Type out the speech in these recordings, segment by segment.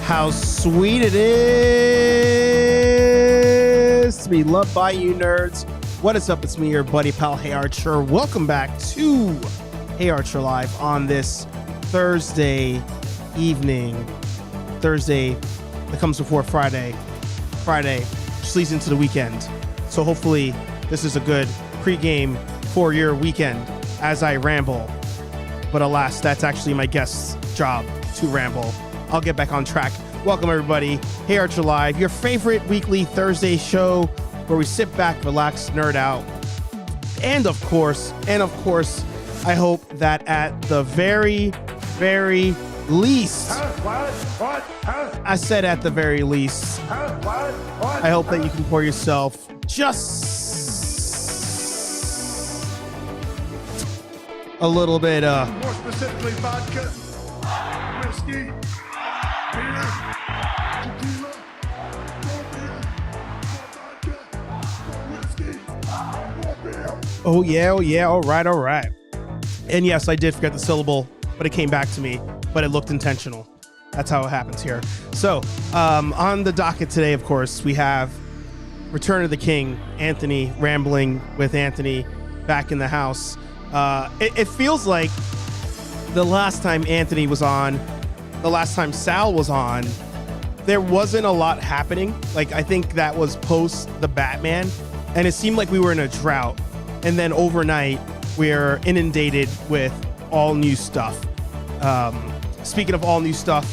how sweet it is to be loved by you nerds. What is up? It's me, your buddy pal, HeyArcher. Welcome back to HeyArcher Live on this Thursday evening. Thursday that comes before Friday. Friday just leads into the weekend. So hopefully this is a good pregame for your weekend as I ramble. But alas, that's actually my guest's job to ramble. I'll get back on track. Welcome everybody. HeyArcher Live, your favorite weekly Thursday show where we sit back, relax, nerd out. And of course, I hope that at the very least, I said at the very least, I hope that you can pour yourself just a little bit, more specifically vodka, whiskey, beer, tequila, more beer, more vodka, more whiskey, more beer. oh yeah, all right. And yes, I did forget the syllable, but it came back to me, but it looked intentional. That's how it happens here. So, on the docket today, of course, we have Return of the King, Anthony, rambling with Anthony, back in the house. It feels like the last time Anthony was on, the last time Sal was on, there wasn't a lot happening. Like, I think that was post the Batman, and it seemed like we were in a drought. And then overnight, we're inundated with all new stuff. Speaking of all new stuff,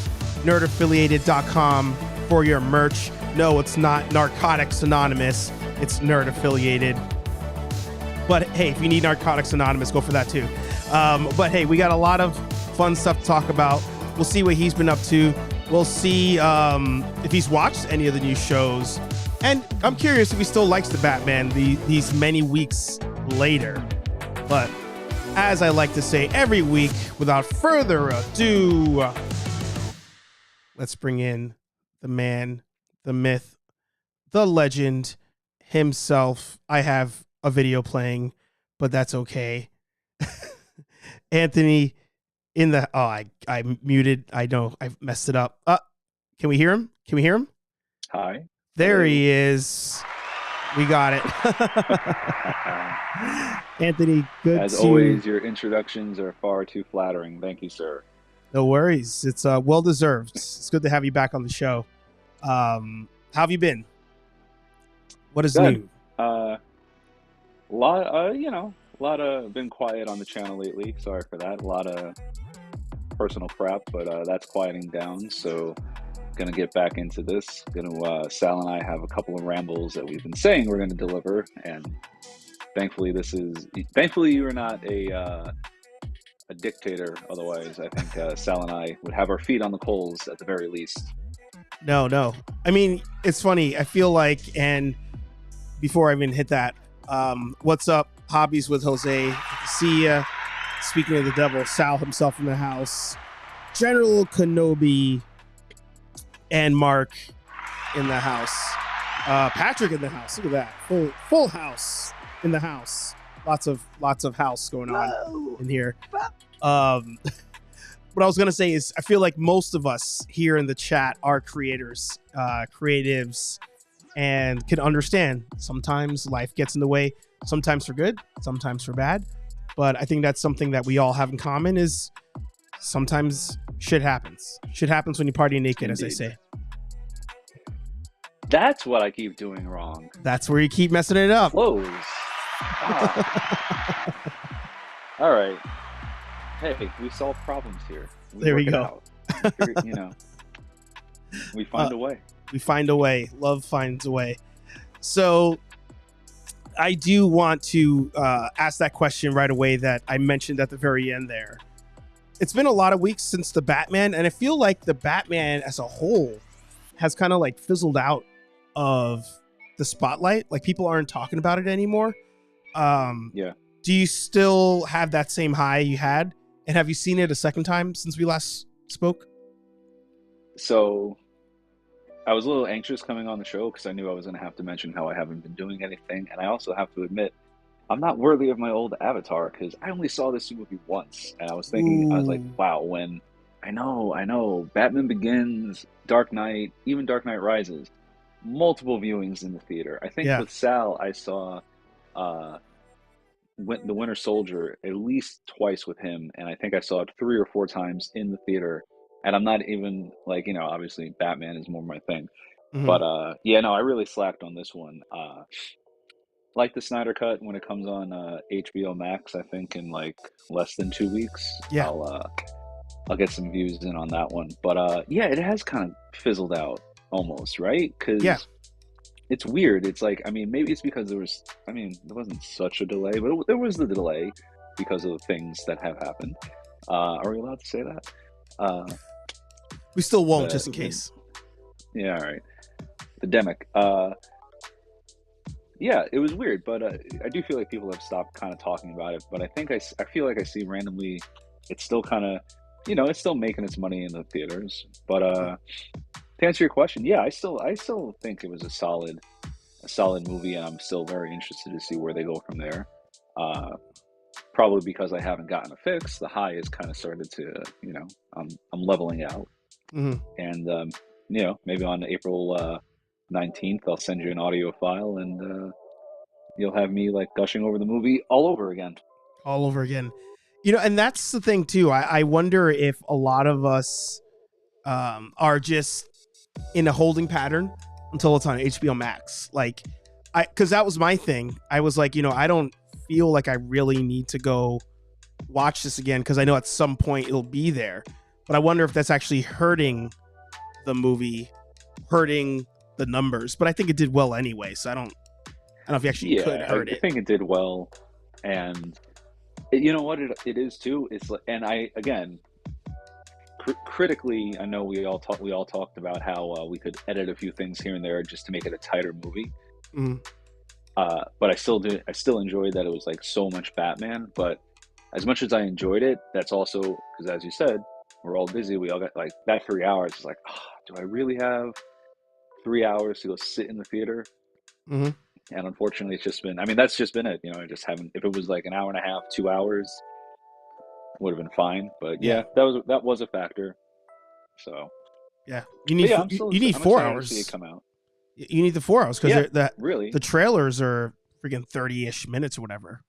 nerdaffiliated.com for your merch. No, it's not Narcotics Anonymous. It's Nerd Affiliated. But hey, if you need Narcotics Anonymous, go for that too. But hey, we got a lot of fun stuff to talk about. We'll see what he's been up to. We'll see if he's watched any of the new shows. And I'm curious if he still likes the Batman these many weeks later. But as I like to say every week, without further ado, let's bring in the man, the myth, the legend himself. I have a video playing, but that's okay. Anthony in the I muted. I know I messed it up. Can we hear him? Hi. There Hello. he is. We got it. Anthony, good As to always, your introductions are far too flattering. Thank you, sir. No worries. It's well deserved. It's good to have you back on the show. How have you been? What is Good. new? Been quiet on the channel lately. Sorry for that. A lot of personal crap, but that's quieting down. So, gonna get back into this. Sal and I have a couple of rambles that we've been saying we're gonna deliver, and thankfully you are not a dictator. Otherwise, I think Sal and I would have our feet on the coals at the very least. No. I mean, it's funny. I feel like, and before I even hit that, what's up? Hobbies with Jose. Good to see ya. Speaking of the devil, Sal himself in the house. General Kenobi and Mark in the house. Patrick in the house. Look at that. Full house in the house. Lots of house going on in here. What I was gonna say is I feel like most of us here in the chat are creators, creatives, and can understand sometimes life gets in the way, sometimes for good, sometimes for bad. But I think that's something that we all have in common is sometimes shit happens. Shit happens when you party naked, Indeed. as they say. That's what I keep doing wrong. That's where you keep messing it up. Close. All right. Hey, we solve problems here. There we work it go. out. We find a way. We find a way. Love finds a way. So I do want to ask that question right away that I mentioned at the very end there. It's been a lot of weeks since the Batman, and I feel like the Batman as a whole has kind of like fizzled out of the spotlight. Like people aren't talking about it anymore. Yeah. Do you still have that same high you had? And have you seen it a second time since we last spoke? So I was a little anxious coming on the show because I knew I was going to have to mention how I haven't been doing anything. And I also have to admit, I'm not worthy of my old avatar because I only saw this movie once. And I was thinking, I was like, wow, when I know. Batman Begins, Dark Knight, even Dark Knight Rises, multiple viewings in the theater. I think Yeah. with Sal, I saw uh, The Winter Soldier at least twice with him, and I think I saw it 3 or 4 times in the theater. And I'm not even like, obviously Batman is more my thing. Hmm. But yeah, no, I really slacked on this one. Like the Snyder Cut when it comes on HBO Max, I think in like less than 2 weeks, Yeah. I'll get some views in on that one. But yeah, it has kind of fizzled out almost, right? Yeah. Because it's weird. It's like, I mean, maybe it's because there wasn't such a delay, but there was the delay because of the things that have happened. Are we allowed to say that? We still won't, The- just in the- case. Yeah, all right. The Demic. Yeah, it was weird, but I do feel like people have stopped kind of talking about it. But I feel like I see randomly, it's still kind of, it's still making its money in the theaters. But to answer your question, yeah, I still think it was a solid movie, and I'm still very interested to see where they go from there. Probably because I haven't gotten a fix, the high has kind of started to, I'm leveling out, Hmm. and maybe on April 19th, I'll send you an audio file, and you'll have me like gushing over the movie all over again. All over again. And that's the thing too. I wonder if a lot of us are just in a holding pattern until it's on HBO Max. Because that was my thing. I was like, I don't feel like I really need to go watch this again because I know at some point it'll be there. But I wonder if that's actually hurting the movie, hurting the numbers. But I think it did well anyway, so I don't know if you actually could hurt it. I think it did well, and you know what it is too. It's like, and I again, critically, I know we all talked about how we could edit a few things here and there just to make it a tighter movie. Mhm. But I still enjoyed that it was like so much Batman. But as much as I enjoyed it, that's also because, as you said, we're all busy. We all got like that 3 hours. It's like, do I really have 3 hours to go sit in the theater? Mhm. And unfortunately, it's just been. I mean, that's just been it. I just haven't. If it was like an hour and a half, 2 hours, would have been fine. But yeah, that was a factor. So Yeah, you need I'm you need I'm 4 excited to hours. see it come out. You need the 4 hours because Really? the trailers are freaking 30-ish minutes or whatever.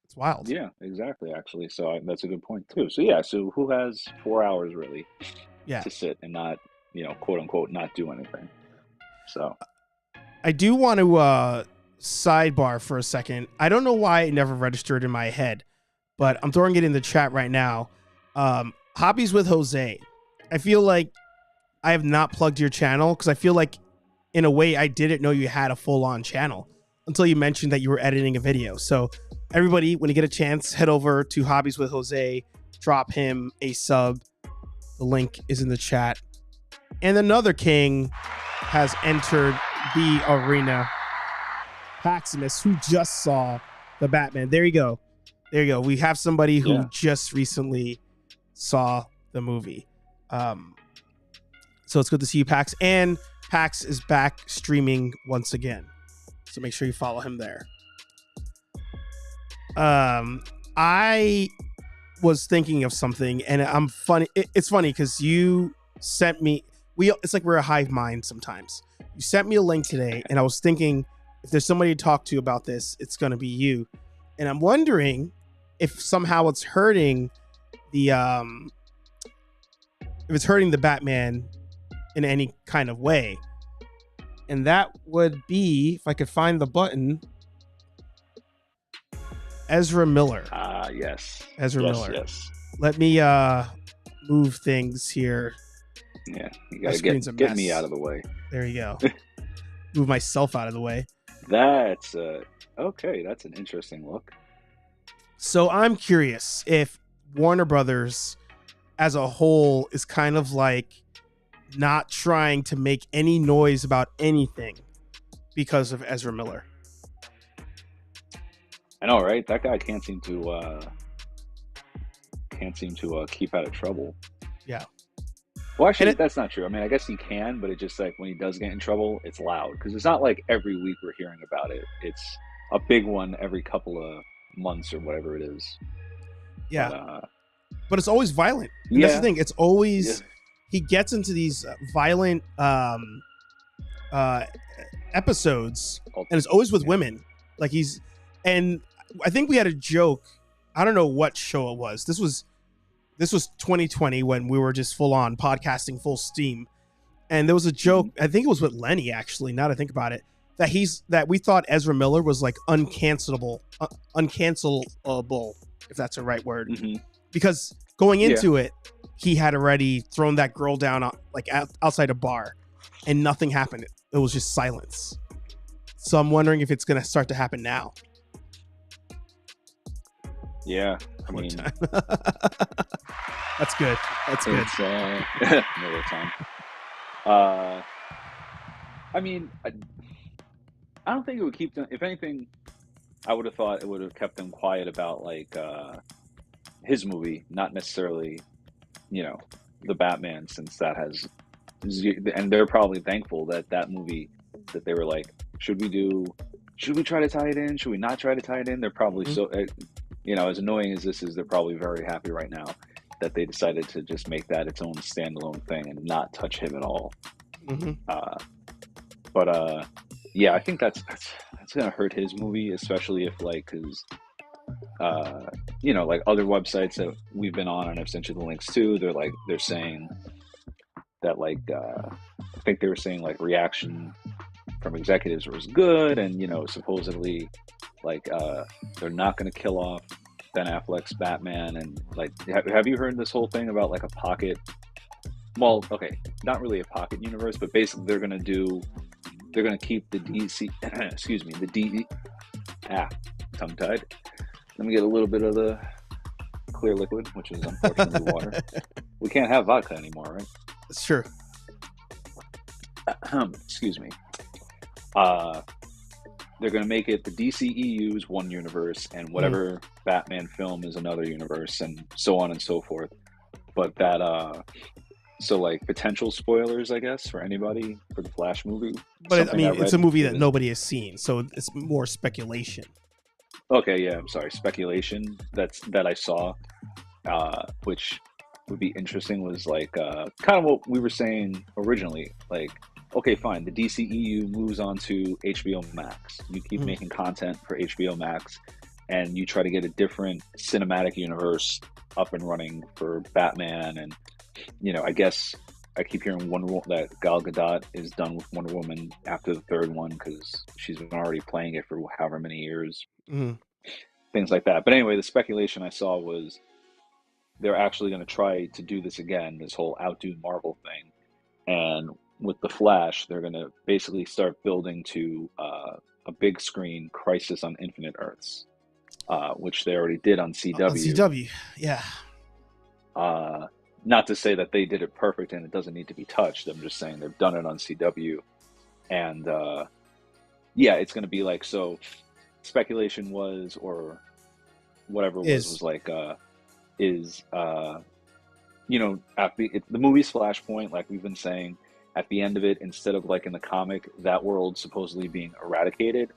It's wild. Yeah, exactly. Actually, so that's a good point too. So yeah, so who has 4 hours really Yeah. to sit and not, quote unquote, not do anything? So I do want to sidebar for a second. I don't know why it never registered in my head, but I'm throwing it in the chat right now. Hobbies with Jose. I feel like I have not plugged your channel because I feel like in a way I didn't know you had a full-on channel until you mentioned that you were editing a video. So everybody, when you get a chance, head over to Hobbies with Jose, drop him a sub. The link is in the chat. And another king has entered the arena. Paximus, who just saw the Batman. There you go. We have somebody who just recently saw the movie. So it's good to see you, Pax. And Pax is back streaming once again. So make sure you follow him there. I was thinking of something, and I'm funny. It's funny because you sent me. It's like we're a hive mind sometimes. You sent me a link today, and I was thinking if there's somebody to talk to about this, it's going to be you. And I'm wondering if somehow it's hurting the Batman in any kind of way. And that would be, if I could find the button, Ezra Miller. Yes. Ezra Miller. Yes. Let me move things here. Yeah, you gotta get me out of the way. There you go. Move myself out of the way. That's okay. That's an interesting look. So I'm curious if Warner Brothers as a whole is kind of like not trying to make any noise about anything because of Ezra Miller. I know, right? That guy can't seem to keep out of trouble. Yeah. Well, actually, that's not true. I mean, I guess he can, but it just like when he does get in trouble, it's loud because it's not like every week we're hearing about it. It's a big one every couple of months or whatever it is. Yeah. but it's always violent. And that's the Yeah. thing. It's always he gets into these violent episodes, and it's always with women. Like and I think we had a joke. I don't know what show it was. This was 2020 when we were just full on podcasting full steam. And there was a joke, I think it was with Lenny actually, now that I think about it, that we thought Ezra Miller was like uncancelable, if that's the right word. Because going into it, he had already thrown that girl down like outside a bar and nothing happened. It was just silence. So I'm wondering if it's going to start to happen now. Yeah. I mean, that's good. That's good. Another time. I mean, I don't think it would keep them. If anything, I would have thought it would have kept them quiet about like his movie, not necessarily, the Batman, since that has, and they're probably thankful that movie, that they were like, should we try to tie it in? Should we not try to tie it in? They're probably so, as annoying as this is, they're probably very happy right now that they decided to just make that its own standalone thing and not touch him at all. Yeah, I think that's gonna hurt his movie, especially if because like other websites that we've been on and I've sent you the links to, they're saying that I think they were saying like reaction from executives was good, and supposedly they're not going to kill off Ben Affleck's Batman, and have you heard this whole thing about like a pocket, well, okay, not really a pocket universe, but basically they're going to keep the DC excuse me, tongue tied, let me get a little bit of the clear liquid, which is unfortunately water. We can't have vodka anymore, right? It's true. Excuse me. They're going to make it the DCEU's one universe, and whatever Batman film is another universe, and so on and so forth. But that, so like potential spoilers, I guess, for anybody for the Flash movie. But it's a movie that nobody has seen, so it's more speculation. Okay, yeah, I'm sorry. Speculation that I saw, which would be interesting, was like kind of what we were saying originally. Like, okay, fine, the DCEU moves on to HBO Max. You keep making content for HBO Max, and you try to get a different cinematic universe up and running for Batman. And I guess I keep hearing that Gal Gadot is done with Wonder Woman after the third one because she's been already playing it for however many years. Things like that. But anyway, the speculation I saw was they're actually going to try to do this again, this whole outdo Marvel thing. And with the Flash, they're going to basically start building to a big screen Crisis on Infinite Earths, which they already did on CW. On CW, yeah. Not to say that they did it perfect and it doesn't need to be touched. I'm just saying they've done it on CW. And yeah, it's going to be like, so speculation was, or whatever it was like, the movie's Flashpoint, like we've been saying, at the end of it, instead of like in the comic, that world supposedly being eradicated,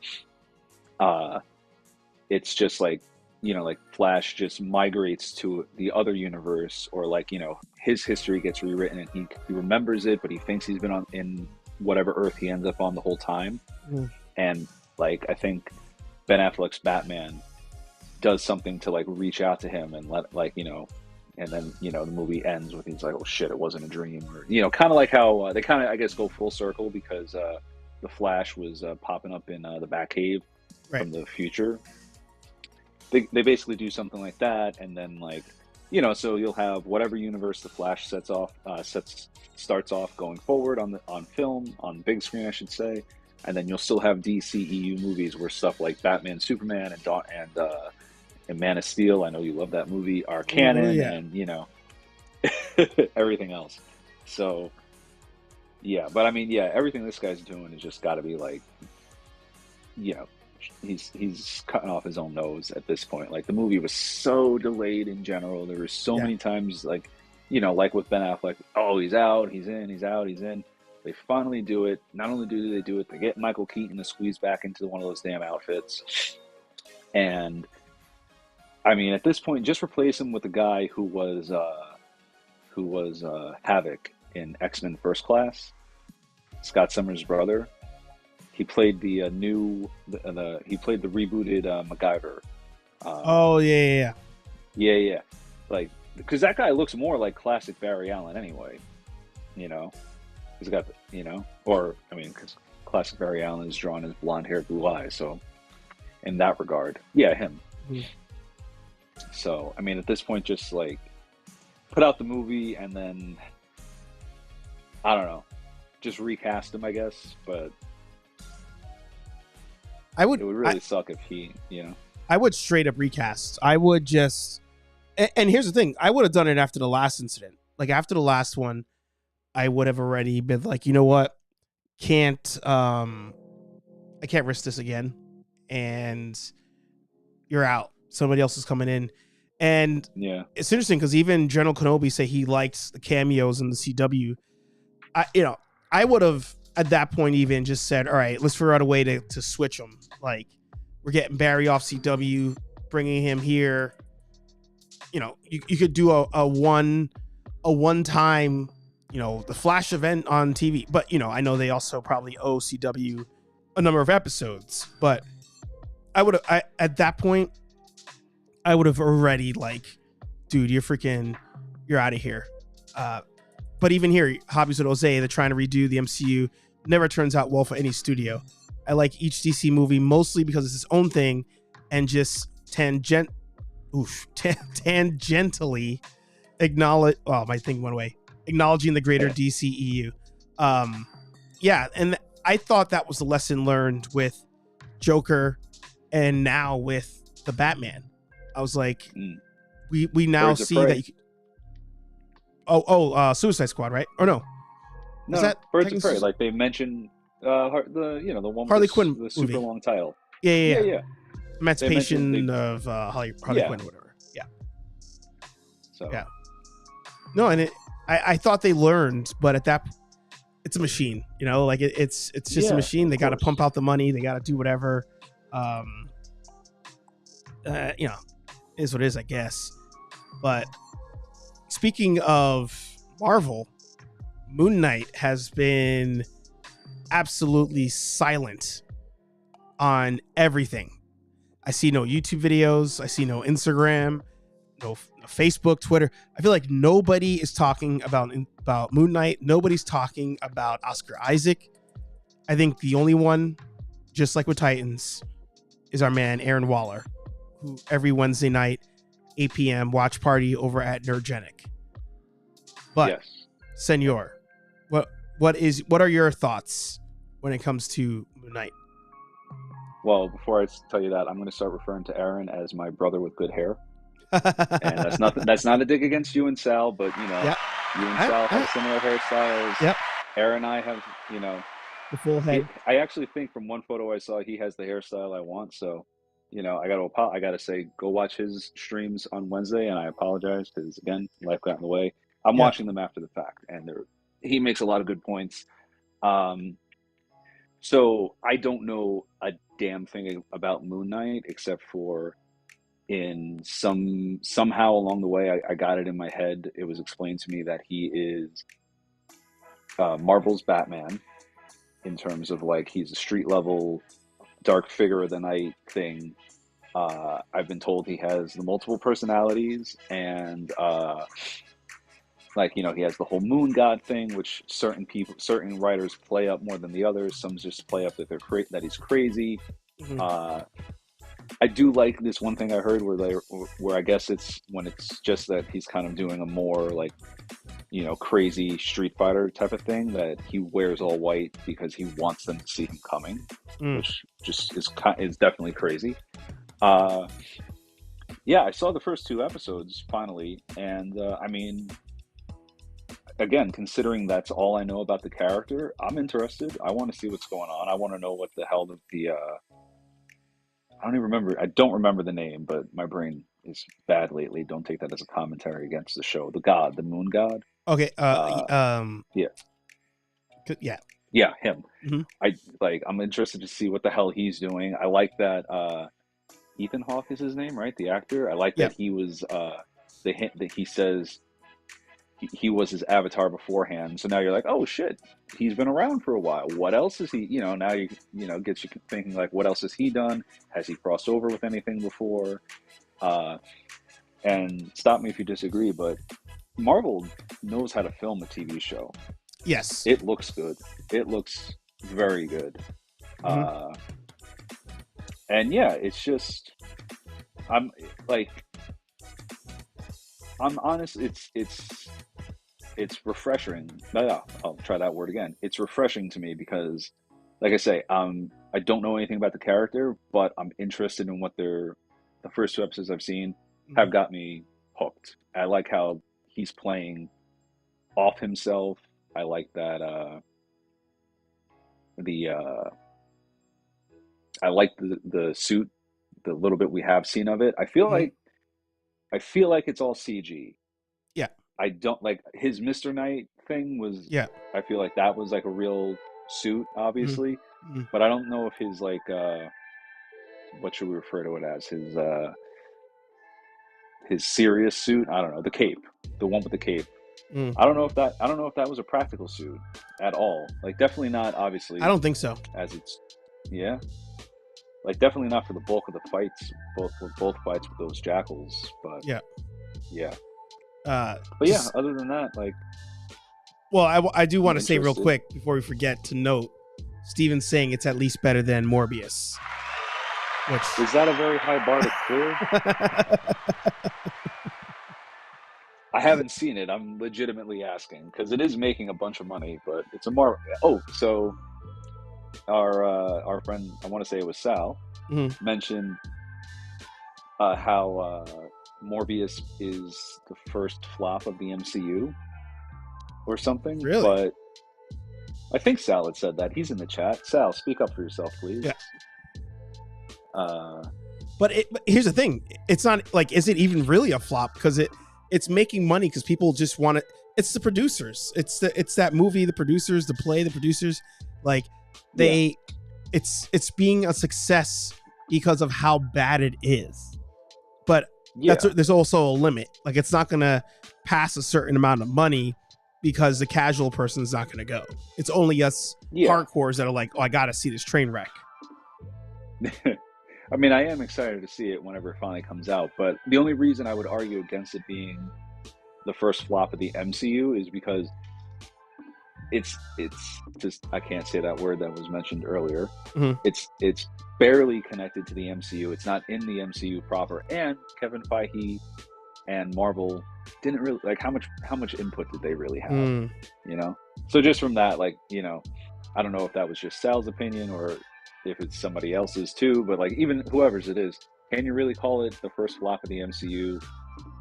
it's just like, like Flash just migrates to the other universe, or like, his history gets rewritten and he remembers it, but he thinks he's been in whatever Earth he ends up on the whole time. And like, I think Ben Affleck's Batman does something to like reach out to him and let and then the movie ends with he's like, oh shit, it wasn't a dream, or kind of like how they kind of, I guess, go full circle, because the Flash was popping up in the Batcave from the future. They basically do something like that, and then like so you'll have whatever universe the Flash starts off going forward on film, on big screen, I should say, and then you'll still have DCEU movies where stuff like Batman, Superman, and Man of Steel, I know you love that movie, are canon, and everything else. So yeah, but I mean, yeah, everything this guy's doing has just got to be like, he's cutting off his own nose at this point. Like, the movie was so delayed in general. There were so many times, like, like with Ben Affleck, oh, he's out, he's in, he's out, he's in. They finally do it. Not only do they do it, they get Michael Keaton to squeeze back into one of those damn outfits. And I mean, at this point, just replace him with the guy who was Havoc in X-Men First Class, Scott Summers' brother. He played he played the rebooted MacGyver. Oh yeah. Yeah, yeah, like because that guy looks more like classic Barry Allen anyway. You know, he's got or I mean, because classic Barry Allen is drawn as blonde hair, blue eyes. So in that regard, yeah, him. Mhm. So I mean, at this point, just like put out the movie and then I don't know, just recast him, I guess. But I would it would really suck if he. I would straight up recast. I would just, and here's the thing: I would have done it after the last incident. Like after the last one, I would have already been like, you know what, I can't risk this again, and you're out. Somebody else is coming in, and Yeah. it's interesting because even General Kenobi say he likes the cameos in the CW. I would have at that point even just said, all right, let's figure out a way to switch them. Like, we're getting Barry off CW, bringing him here. You could do a one time, the Flash event on TV. But I know they also probably owe CW a number of episodes. But at that point, I would have already like, dude, you're out of here. But even here, Hobbies with Jose, they're trying to redo the MCU. Never turns out well for any studio. I like each DC movie mostly because it's its own thing and just tangentially acknowledge. Oh, my thing went away. Acknowledging the greater DCEU. Yeah, and I thought that was the lesson learned with Joker, and now with the Batman. I was like, we now Birds of see Prey. that. Suicide Squad, right? Or no? No, Is that Birds of technically- Prey. Like they mentioned, the one with Harley the, Quinn the super movie. long title. Yeah. Emancipation mentioned of Harley Yeah. Quinn or whatever. Yeah. So Yeah. No, and I thought they learned, but it's a machine, like it's just Yeah, a machine. They of got to course. pump out the money. They got to do whatever. Is what it is, I guess. But speaking of Marvel, Moonknight has been absolutely silent on everything. I see no YouTube videos. I see no Instagram, no Facebook, Twitter. I feel like nobody is talking about Moonknight. Nobody's talking about Oscar Isaac. I think the only one, just like with Titans, is our man Aaron Waller, who every Wednesday night, 8 p.m. watch party over at Nerdgenic. But yes. Senor, what are your thoughts when it comes to Moonknight? Well, before I tell you that, I'm going to start referring to Aaron as my brother with good hair, and that's not a dig against you and Sal, but Yep. you and Sal have similar hairstyles. Yep. Aaron and I have, The full head. I actually think from one photo I saw, he has the hairstyle I want. So, I gotta say, go watch his streams on Wednesday, and I apologize because again, life got in the way. I'm Yeah. watching them after the fact, and he makes a lot of good points. So I don't know a damn thing about Moonknight except for somehow along the way I got it in my head. It was explained to me that he is Marvel's Batman in terms of like he's a street level dark figure of the night thing. I've been told he has the multiple personalities and he has the whole moon god thing, which certain writers play up more than the others. Some just play up that that he's crazy. Mhm. I do like this one thing I heard where I guess it's when it's just that he's kind of doing a more like, crazy Street Fighter type of thing, that he wears all white because he wants them to see him coming, which just is definitely crazy. Yeah, I saw the first 2 episodes finally, and I mean, again, considering that's all I know about the character, I'm interested. I want to see what's going on. I want to know what the hell I don't remember the name, but my brain is bad lately. Don't take that as a commentary against the show. The moon god. Okay. Yeah. Yeah. Yeah, him. Mhm. I'm interested to see what the hell he's doing. I like that Ethan Hawke is his name, right? The actor. I like Yeah. that he was the hint that he says he was his avatar beforehand. So now you're like, oh shit, he's been around for a while. What else is he? Now gets you thinking like, what else has he done? Has he crossed over with anything before? And stop me if you disagree, but Marvel knows how to film a TV show. Yes. It looks good. It looks very good. And yeah, it's just, I'm honest. It's refreshing. I'll try that word again. It's refreshing to me because, like I say, I don't know anything about the character, but I'm interested in what the first 2 episodes I've seen have got me hooked. I like how he's playing off himself. I like that I like the suit, the little bit we have seen of it. I feel like it's all CG. Yeah. I don't like his Mr. Knight thing was. Yeah. I feel like that was like a real suit, obviously, but I don't know if his like what should we refer to it as, his serious suit. I don't know, the cape, the one with the cape. I don't know if that was a practical suit at all. Like definitely not. Obviously, I don't think so. As it's like definitely not for the bulk of the fights. Both fights with those jackals, but yeah. But yeah, other than that, like, well, I do want to say real quick before we forget to note, Steven's saying it's at least better than Morbius. Which is that a very high bar to clear? I haven't seen it. I'm legitimately asking because it is making a bunch of money, but it's a more. Oh, so our friend, I want to say it was Sal, mentioned how Morbius is the first flop of the MCU or something. Really? But I think Sal had said that. He's in the chat. Sal, speak up for yourself, please. Yeah. But here's the thing. It's not like, is it even really a flop? Because it's making money because people just want it. It's the producers. It's that movie, the producers, the play, the producers. Like it's being a success because of how bad it is. But there's also a limit. Like it's not gonna pass a certain amount of money because the casual person is not gonna go. It's only us hardcores that are like, oh, I gotta see this train wreck. I mean, I am excited to see it whenever it finally comes out, but the only reason I would argue against it being the first flop of the MCU is because it's just, I can't say that word that was mentioned earlier. It's barely connected to the MCU. It's not in the MCU proper, and Kevin Feige and Marvel didn't really like how much input did they really have, So just from that, like, I don't know if that was just Sal's opinion or if it's somebody else's too, but like even whoever's it is, can you really call it the first flop of the MCU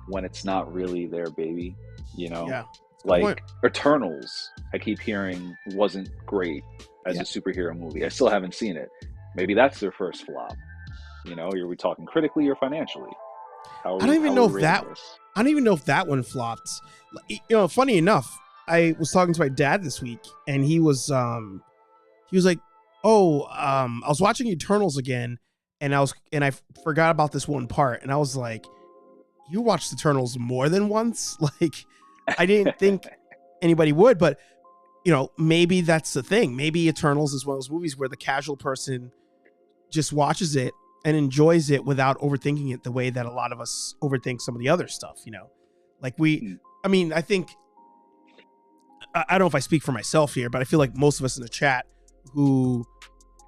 when it's not really their baby? Yeah. Like Eternals, I keep hearing wasn't great as a superhero movie. I still haven't seen it. Maybe that's their first flop. Are we talking critically or financially? I don't even know if that one flopped. Funny enough, I was talking to my dad this week, and he was like, "Oh, I was watching Eternals again, and I forgot about this one part," and I was like, "You watched Eternals more than once?" Like, I didn't think anybody would, but maybe that's the thing. Maybe Eternals is one of those movies where the casual person just watches it and enjoys it without overthinking it the way that a lot of us overthink some of the other stuff. Like I think, I don't know if I speak for myself here, but I feel like most of us in the chat who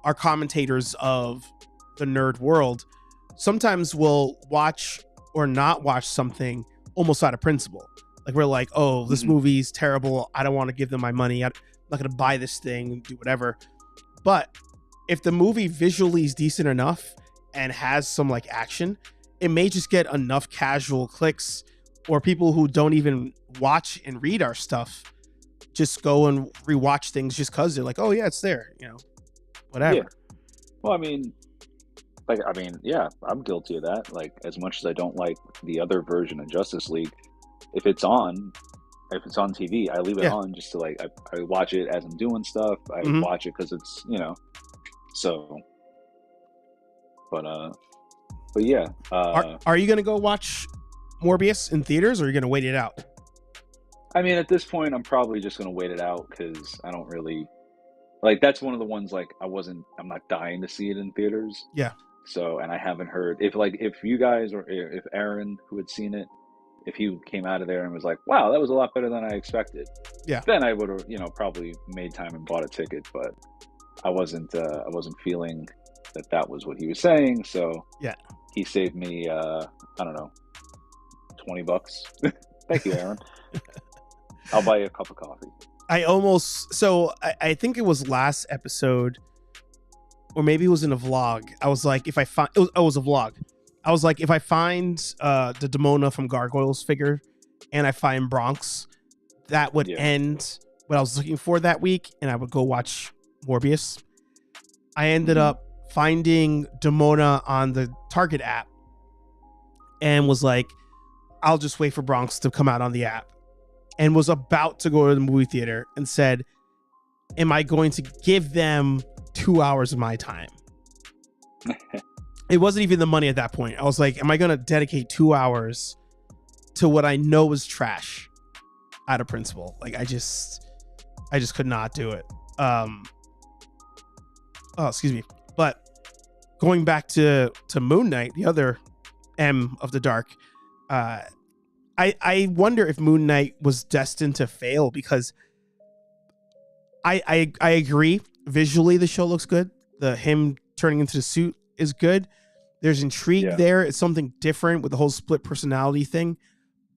are commentators of the nerd world sometimes will watch or not watch something almost out of principle. Like we're like, oh, this movie's terrible. I don't want to give them my money. I'm not going to buy this thing and do whatever. But if the movie visually is decent enough and has some like action, it may just get enough casual clicks or people who don't even watch and read our stuff just go and rewatch things just because they're like, oh yeah, it's there, whatever. Yeah. Well, I'm guilty of that. Like, as much as I don't like the other version of Justice League, if it's on TV, I leave it on just to like, I watch it as I'm doing stuff. I watch it because it's, so, but But yeah, Are you gonna go watch Morbius in theaters, or are you gonna wait it out? I mean, at this point, I'm probably just gonna wait it out because I don't really like. That's one of the ones like I'm not dying to see it in theaters. Yeah. So, and I haven't heard if you guys or if Aaron who had seen it, if he came out of there and was like, "Wow, that was a lot better than I expected," Yeah. then I would have probably made time and bought a ticket. But I wasn't feeling that was what he was saying. So Yeah. he saved me I don't know, $20. Thank you, Aaron. I'll buy you a cup of coffee. I think it was last episode, or maybe it was in a vlog. I was like, if I find it was a vlog. I was like, if I find the Demona from Gargoyles figure and I find Bronx, that would end what I was looking for that week, and I would go watch Morbius. I ended up finding Demona on the Target app and was like, I'll just wait for Bronx to come out on the app, and was about to go to the movie theater and said, am I going to give them 2 hours of my time? It wasn't even the money at that point. I was like, am I going to dedicate 2 hours to what I know is trash out of principle? Like, I just could not do it. Excuse me. But going back to Moonknight, the other M of the dark, I wonder if Moonknight was destined to fail, because I agree. Visually, the show looks good. Him turning into the suit is good. There's intrigue there. It's something different with the whole split personality thing.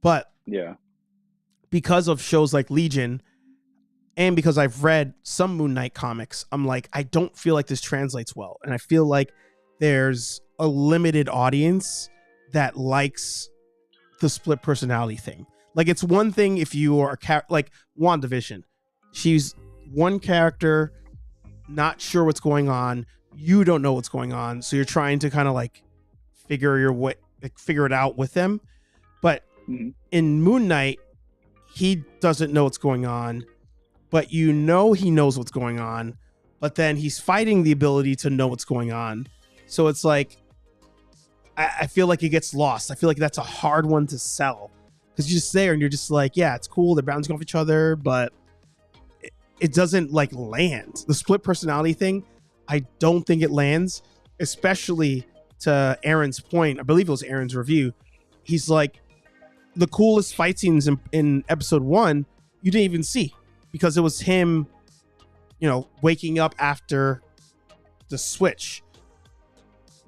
But because of shows like Legion, and because I've read some Moonknight comics, I'm like, I don't feel like this translates well. And I feel like there's a limited audience that likes the split personality thing. Like, it's one thing if you are like WandaVision. She's one character, not sure what's going on. You don't know what's going on, so you're trying to kind of like figure it out with them. But in Moonknight, he doesn't know what's going on, but he knows what's going on. But then he's fighting the ability to know what's going on. So it's like, I feel like it gets lost. I feel like that's a hard one to sell, because you're just there and you're just like, yeah, it's cool. They're bouncing off each other, but it doesn't like land. The split personality thing, I don't think it lands, especially to Aaron's point. I believe it was Aaron's review. He's like, the coolest fight scenes in episode 1, you didn't even see, because it was him, waking up after the switch,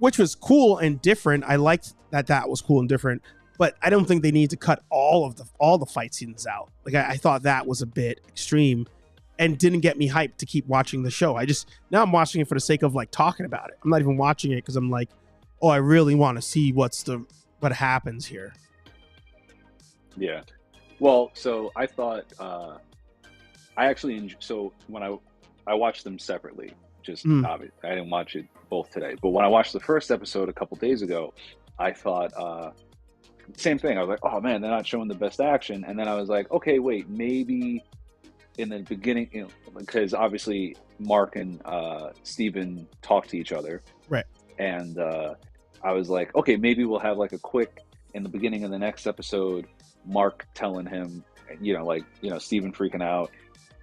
which was cool and different. I liked that was cool and different, but I don't think they need to cut all the fight scenes out. Like, I thought that was a bit extreme and didn't get me hyped to keep watching the show. Now I'm watching it for the sake of like talking about it. I'm not even watching it because I'm like, oh, I really want to see what happens here. Yeah. Well, so I thought I actually so when I watched them separately, just obviously I didn't watch it both today. But when I watched the first episode a couple days ago, I thought same thing. I was like, oh man, they're not showing the best action. And then I was like, okay, wait, maybe in the beginning, because obviously Mark and Steven talk to each other. Right. And I was like, okay, maybe we'll have like a quick, in the beginning of the next episode, Mark telling him, Steven freaking out,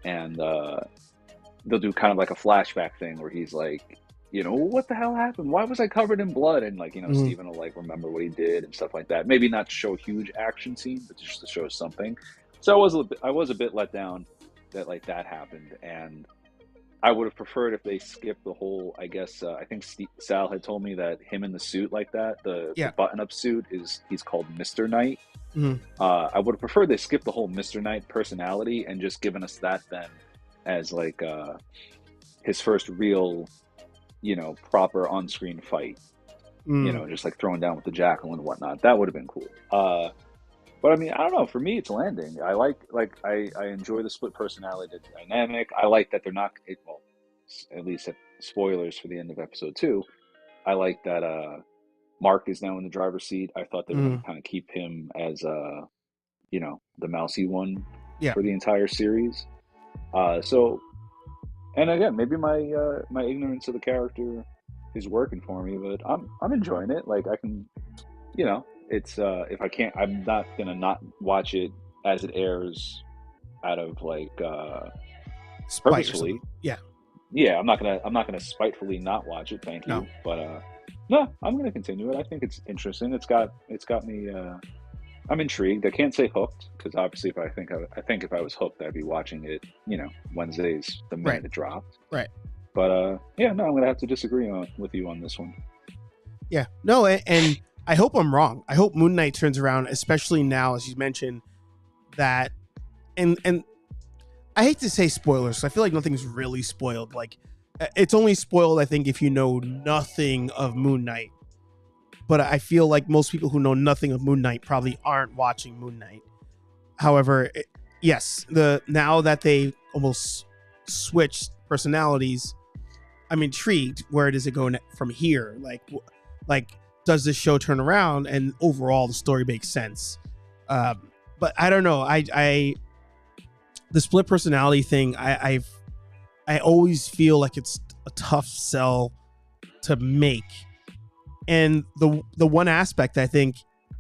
and they'll do kind of like a flashback thing where he's like, what the hell happened? Why was I covered in blood? And Steven will like remember what he did and stuff like that. Maybe not to show a huge action scene, but just to show something. So I was a bit let down that like that happened, and I would have preferred if they skipped the whole. I guess I think Sal had told me that him in the suit like that, the button-up suit he's called Mr. Knight. I would have preferred they skipped the whole Mr. Knight personality and just given us that then as like his first real, proper on-screen fight. Just like throwing down with the jackal and whatnot. That would have been cool. But I mean, I don't know. For me, it's landing. I I enjoy the split personality dynamic. I like that they're not. Well, at least spoilers for the end of episode 2. I like that Mark is now in the driver's seat. I thought they were going to kind of keep him as the mousy one for the entire series. So, and again, maybe my ignorance of the character is working for me, but I'm enjoying it. Like I can, it's if I can't, I'm not gonna not watch it as it airs out of like Spite or purposefully. something. Yeah. Yeah, I'm not gonna spitefully not watch it. Thank No. you, but no, I'm gonna continue it. I think it's interesting. It's got me. I'm intrigued. I can't say hooked because obviously, if I think if I was hooked, I'd be watching it. Wednesdays the minute Right. it dropped. Right. But yeah, no, I'm gonna have to disagree with you on this one. Yeah. No, and I hope I'm wrong. I hope Moon Knight turns around, especially now, as you mentioned, that and I hate to say spoilers. I feel like nothing's really spoiled. Like it's only spoiled, I think, if you know nothing of Moon Knight. But I feel like most people who know nothing of Moon Knight probably aren't watching Moon Knight. However, yes, now that they almost switched personalities, I'm intrigued. Where does it go from here? Like does this show turn around and overall the story makes sense? But I don't know. The split personality thing, I always feel like it's a tough sell to make. And the one aspect I think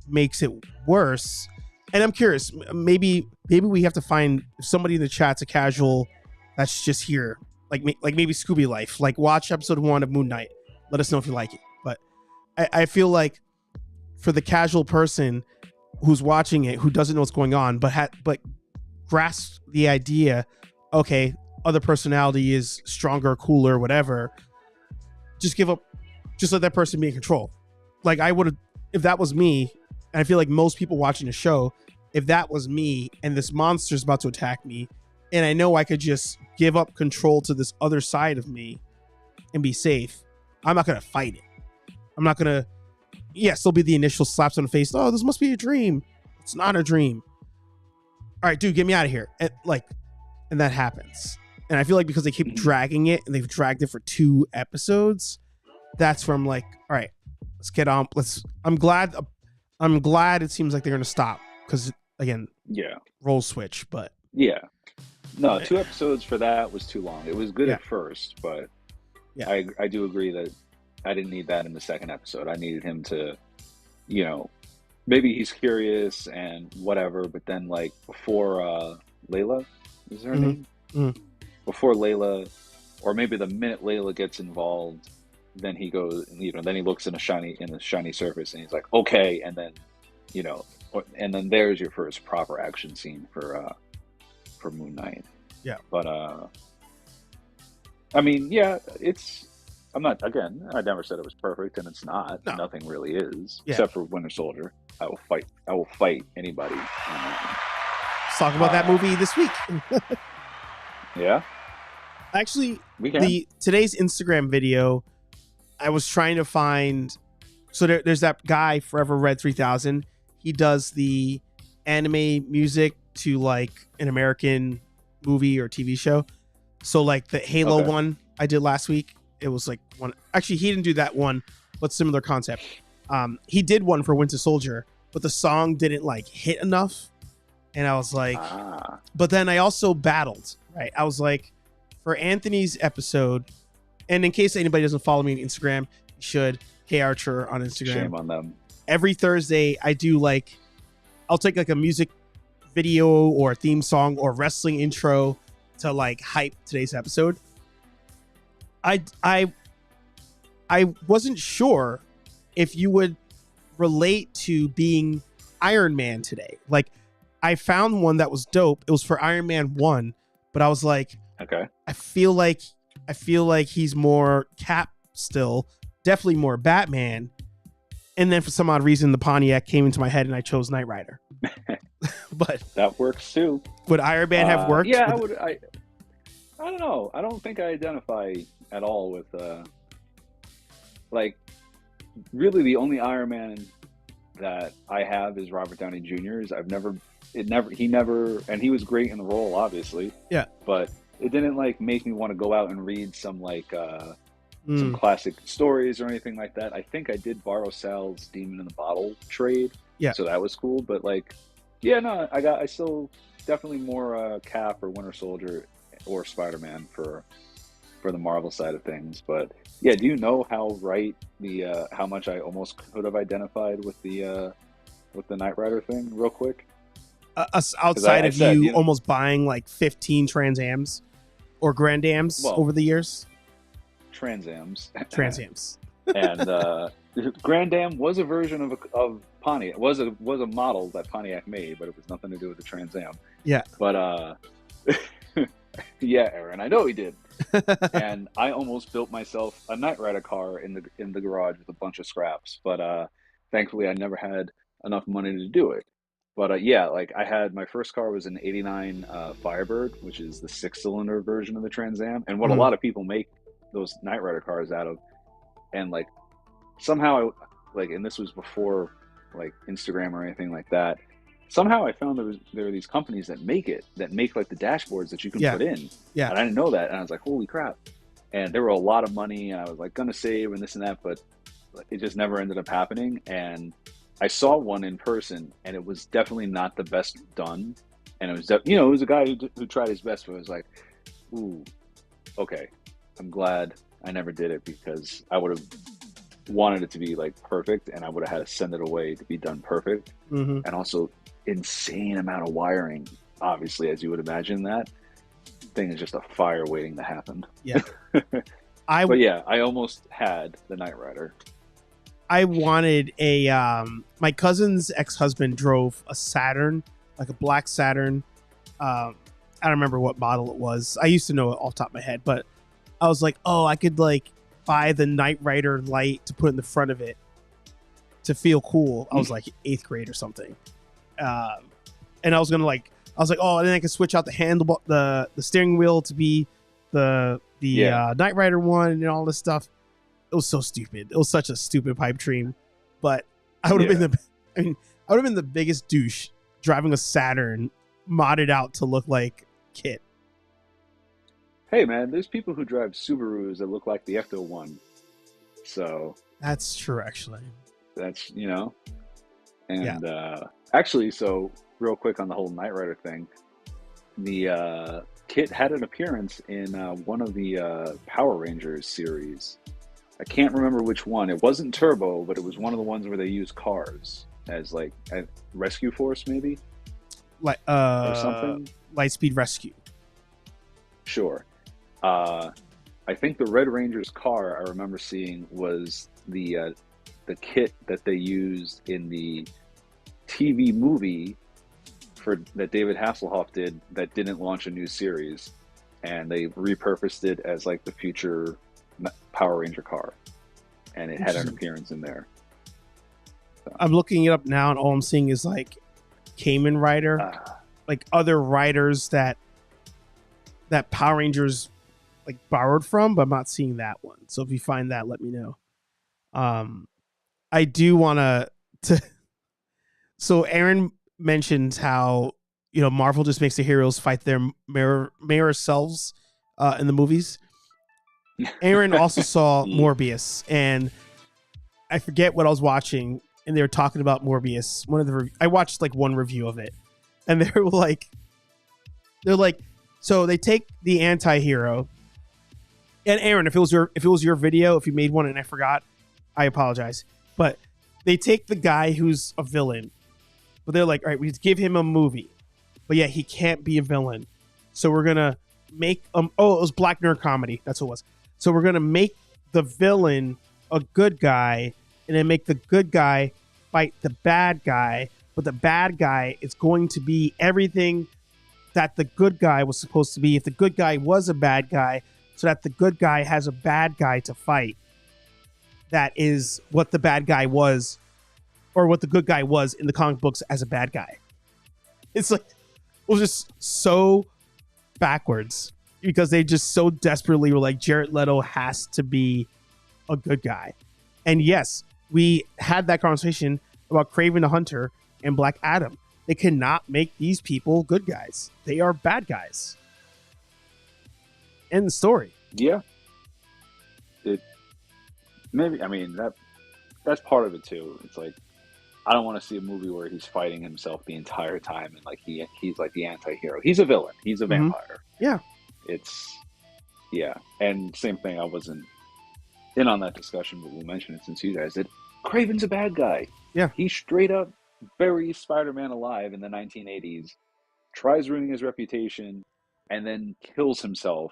makes it worse, and I'm curious, maybe we have to find somebody in the chat's a casual that's just here, like maybe Scooby Life, like watch episode 1 of Moon Knight. Let us know if you like it. But I feel like for the casual person who's watching it, who doesn't know what's going on, but grasp the idea, okay, other personality is stronger, cooler, whatever, just give up. Just let that person be in control. Like I would have, if that was me, and I feel like most people watching the show, if that was me and this monster's about to attack me, and I know I could just give up control to this other side of me and be safe, I'm not going to fight it. I'm not going to, yes, there'll be the initial slaps on the face. Oh, this must be a dream. It's not a dream. All right, dude, get me out of here. And that happens. And I feel like because they keep dragging it and they've dragged it for 2 episodes, that's where I'm like, all right, let's get on. I'm glad it seems like they're going to stop because again, Yeah. role switch, but Yeah. No, 2 episodes for that was too long. It was good Yeah. at first, but Yeah. I do agree that I didn't need that in the second episode. I needed him to, maybe he's curious and whatever, but then like before Layla, is her name? Mhm. Before Layla, or maybe the minute Layla gets involved, then he goes, then he looks in the shiny surface and he's like, okay, and then, and then there's your first proper action scene for Moon Knight. Yeah. But I mean, yeah, I never said it was perfect, and it's not. No. Nothing really is, Yeah. except for Winter Soldier. I will fight anybody. Let's talk about that movie this week. Yeah. Actually, We can. today's Instagram video, I was trying to find. So there's that guy, Forever Red 3000. He does the anime music to like an American movie or TV show. So like the Halo Okay. one I did last week, it was like one. Actually, he didn't do that one, but similar concept. He did one for Winter Soldier, but the song didn't like hit enough, and I was like, but then I also battled. Right, I was like, for Anthony's episode, and in case anybody doesn't follow me on Instagram, you should. HeyArcher on Instagram. Shame on them. Every Thursday, I do like, I'll take like a music video or a theme song or wrestling intro to like hype today's episode. I wasn't sure if you would relate to being Iron Man today. Like, I found one that was dope. It was for Iron Man 1, but I was like, Okay. I feel like he's more Cap still, definitely more Batman. And then for some odd reason, the Pontiac came into my head, and I chose Knight Rider. But That works too. would Iron Man have worked? Yeah, I would. I don't know. I don't think I identify at all with like really the only Iron Man that I have is Robert Downey Jr.'s. He never, and he was great in the role, obviously. Yeah. But it didn't like make me want to go out and read some like some classic stories or anything like that. I think I did borrow Sal's Demon in the Bottle trade. Yeah. So that was cool. But like, yeah, no, I still definitely more Cap or Winter Soldier or Spider-Man for for the Marvel side of things. But yeah, do you know how how much I almost could have identified with the Knight Rider thing, real quick? Outside I of said, you almost buying like 15 Transams or Grandams over the years? Transams. Transams. And Grandam was a version of Pontiac. Was a model that Pontiac made, but it was nothing to do with the Trans Am. Yeah. But yeah, Aaron, I know he did. And I almost built myself a Knight Rider car in the garage with a bunch of scraps. But thankfully, I never had enough money to do it. But yeah, like I had my first car was an '89 Firebird, which is the 6-cylinder version of the Trans Am, and what a lot of people make those Knight Rider cars out of. And like somehow and this was before like Instagram or anything like that, somehow I found there were these companies that make like the dashboards that you can put in. Yeah. And I didn't know that, and I was like, holy crap. And there were a lot of money, and I was like gonna save and this and that, but it just never ended up happening. And I saw one in person, and it was definitely not the best done. And it was it was a guy who tried his best, but it was like, ooh, okay, I'm glad I never did it, because I would have wanted it to be like perfect, and I would have had to send it away to be done perfect. And also insane amount of wiring, obviously, as you would imagine. That thing is just a fire waiting to happen. Yeah. But yeah, I almost had the Knight Rider. I wanted a my cousin's ex-husband drove a Saturn, like a black Saturn. I don't remember what model it was. I used to know it off the top of my head, but I was like, oh, I could like buy the Knight Rider light to put in the front of it to feel cool. I was like 8th grade or something. And I was oh, and then I could switch out the handle, the steering wheel to be the Knight Rider one and all this stuff. It was so stupid. It was such a stupid pipe dream, but I would have been the biggest douche driving a Saturn modded out to look like Kit. Hey man, there's people who drive Subarus that look like the Ecto-1. So that's true, actually. That's and actually, so real quick on the whole Knight Rider thing, the Kit had an appearance in one of the Power Rangers series. I can't remember which one. It wasn't Turbo, but it was one of the ones where they used cars as like a rescue force, maybe, like or something. Lightspeed Rescue. Sure. I think the Red Ranger's car I remember seeing was the kit that they used in the TV movie that David Hasselhoff did that didn't launch a new series, and they repurposed it as like the future Power Ranger car, and it had an appearance in there. So. I'm looking it up now, and all I'm seeing is like Kamen Rider, like other riders that Power Rangers like borrowed from, but I'm not seeing that one. So if you find that, let me know. I do want to. So Aaron mentioned how Marvel just makes the heroes fight their mirror selves in the movies. Aaron also saw Morbius, and I forget what I was watching, and they were talking about Morbius. I watched like one review of it, and they're like, so they take the anti-hero, and Aaron, if it was your video, if you made one and I forgot, I apologize, but they take the guy who's a villain, but they're like, all right, we give him a movie, but yeah, he can't be a villain, so we're gonna make it was Black Nerd Comedy, that's what it was. So we're gonna make the villain a good guy, and then make the good guy fight the bad guy, but the bad guy is going to be everything that the good guy was supposed to be if the good guy was a bad guy, so that the good guy has a bad guy to fight. That is what the bad guy was, or what the good guy was in the comic books as a bad guy. It's like, it was just so backwards, because they just so desperately were like, Jared Leto has to be a good guy. And yes, we had that conversation about Kraven the Hunter and Black Adam. They cannot make these people good guys. They are bad guys. End the story. Yeah. That's part of it too. It's like, I don't want to see a movie where he's fighting himself the entire time, and like he's like the anti-hero. He's a villain. He's a vampire. Yeah. Yeah, and same thing. I wasn't in on that discussion, but we'll mention it since you guys did. Craven's a bad guy. Yeah. He straight up buries Spider-Man alive in the 1980s, tries ruining his reputation, and then kills himself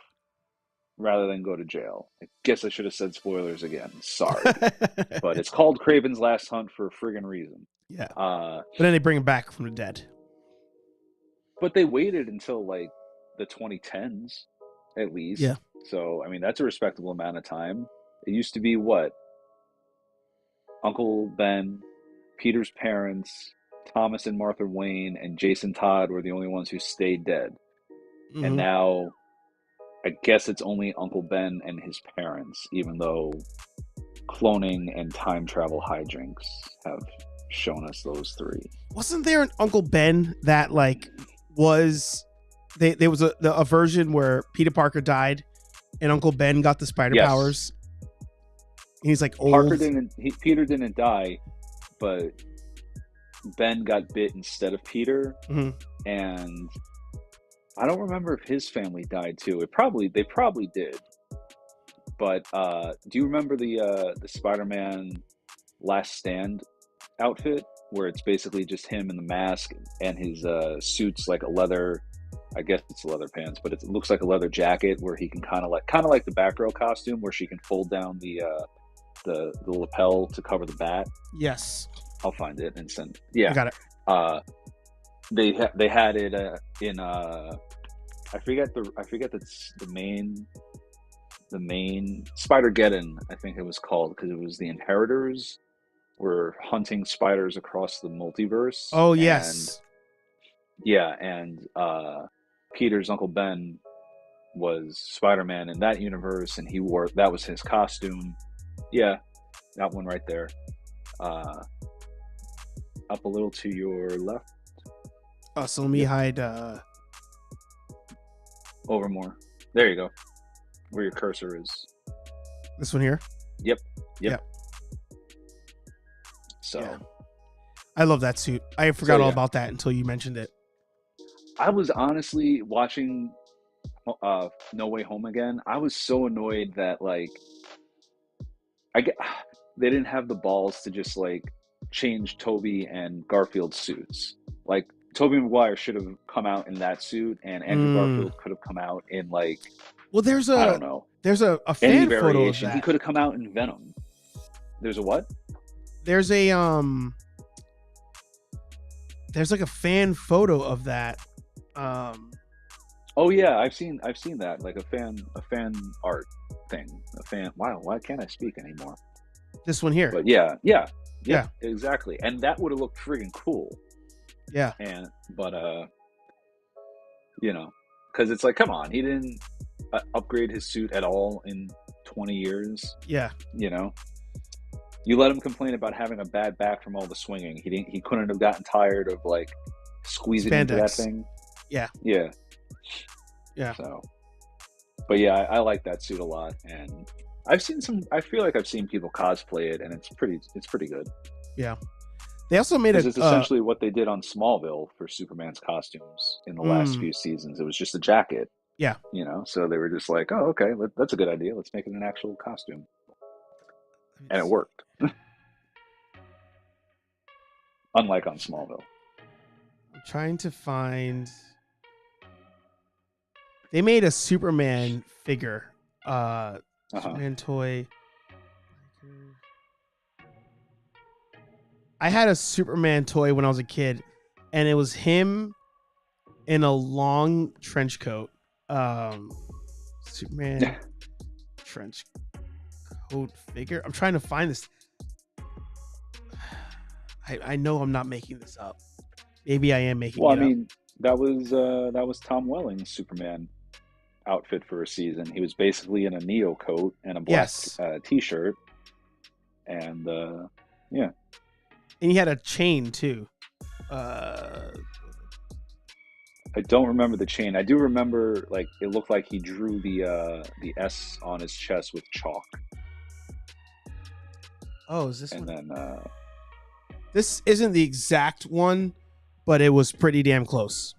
rather than go to jail. I guess I should have said spoilers again. Sorry. But it's called Craven's Last Hunt for a friggin' reason. Yeah. But then they bring him back from the dead. But they waited until like the 2010s, at least. Yeah. So, I mean, that's a respectable amount of time. It used to be what? Uncle Ben, Peter's parents, Thomas and Martha Wayne, and Jason Todd were the only ones who stayed dead. Mm-hmm. And now, I guess it's only Uncle Ben and his parents, even though cloning and time travel hijinks have shown us those three. Wasn't there an Uncle Ben that like was there was a version where Peter Parker died and Uncle Ben got the spider powers? And he's like old. Peter didn't die, but Ben got bit instead of Peter. Mm-hmm. And I don't remember if his family died too. They probably did. But do you remember the Spider-Man Last Stand outfit, where it's basically just him in the mask and his suit's like a leather, I guess it's leather pants, but it looks like a leather jacket where he can kind of like the Batgirl costume where she can fold down the lapel to cover the bat. Yes, I'll find it and send. Yeah, I got it. They had it in I forget the main Spider-Geddon, I think it was called, because it was the Inheritors were hunting spiders across the multiverse. Oh yes. And Peter's Uncle Ben was Spider-Man in that universe, and that was his costume. Yeah, that one right there. Up a little to your left. Oh, so let me hide over more. There you go. Where your cursor is. This one here? Yep. So yeah. I love that suit. I forgot all about that until you mentioned it. I was honestly watching No Way Home again. I was so annoyed that like they didn't have the balls to just like change Tobey and Garfield's suits. Like Tobey Maguire should have come out in that suit, and Andrew Garfield could have come out in like, well, there's a, I don't know. There's a fan photo of that. He could have come out in Venom. There's a what? There's a there's like a fan photo of that. Oh yeah, I've seen that, like a fan art thing. Wow, why can't I speak anymore? This one here. But yeah, exactly. And that would have looked friggin' cool. Yeah. But you know, because it's like, come on, he didn't upgrade his suit at all in 20 years. Yeah. You know, you let him complain about having a bad back from all the swinging. He couldn't have gotten tired of like squeezing into that thing. Yeah. So, but yeah, I like that suit a lot, and I feel like I've seen people cosplay it, and it's pretty good. Yeah. They also made it's essentially what they did on Smallville for Superman's costumes in the last few seasons. It was just a jacket. Yeah. You know, so they were just like, oh, okay, that's a good idea. Let's make it an actual costume. And it worked. Unlike on Smallville. I'm trying to find... They made a Superman figure. Superman toy. I had a Superman toy when I was a kid, and it was him in a long trench coat. Superman trench coat figure. I'm trying to find this. I know I'm not making this up. Maybe I am making it up. Well, I mean, that was Tom Welling's Superman outfit for a season. He was basically in a Neo coat and a black t-shirt, and yeah. And he had a chain too. I don't remember the chain. I do remember like it looked like he drew the S on his chest with chalk. Oh, is this and one? Then this isn't the exact one, but it was pretty damn close.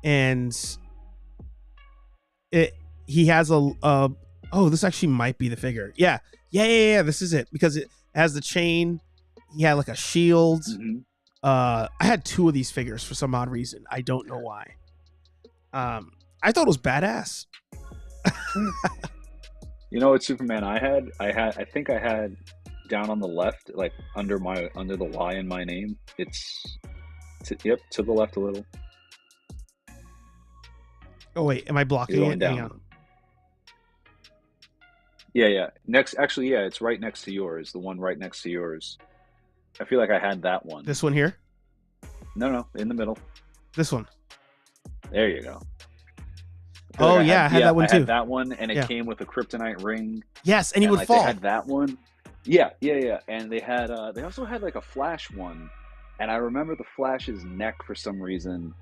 And he has a oh, this actually might be the figure. Yeah. This is it, because it has the chain. He had like a shield. Mm-hmm. I had 2 of these figures for some odd reason. I don't know why. I thought it was badass. You know what Superman I think I had down on the left, like under the Y in my name. It's to the left a little. Oh wait, am I blocking Going it? down. Hang on. Yeah. Actually, it's right next to yours. The one right next to yours. I feel like I had that one. This one here? No, in the middle. This one. There you go. Oh yeah, I had that one too. I had that one, and it came with a kryptonite ring. Yes, and he would fall. They had that one. Yeah. And they had they also had like a Flash one, and I remember the Flash's neck for some reason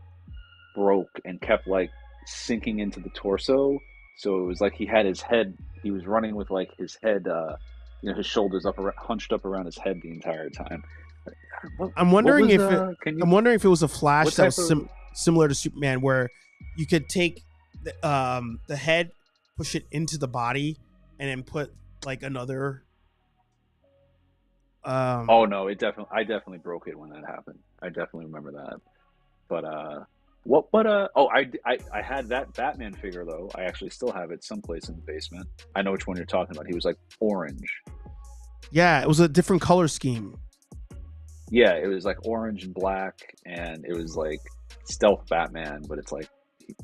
broke and kept like sinking into the torso. So it was like he had his head. He was running with like his head, his shoulders hunched up around his head the entire time. I'm wondering if it was a Flash that was similar to Superman, where you could take the head, push it into the body, and then put like another. Oh no! I definitely broke it when that happened. I definitely remember that. But I had that Batman figure though. I actually still have it someplace in the basement. I know which one you're talking about. He was like orange. Yeah, it was a different color scheme. Yeah, it was like orange and black, and it was like stealth Batman, but it's like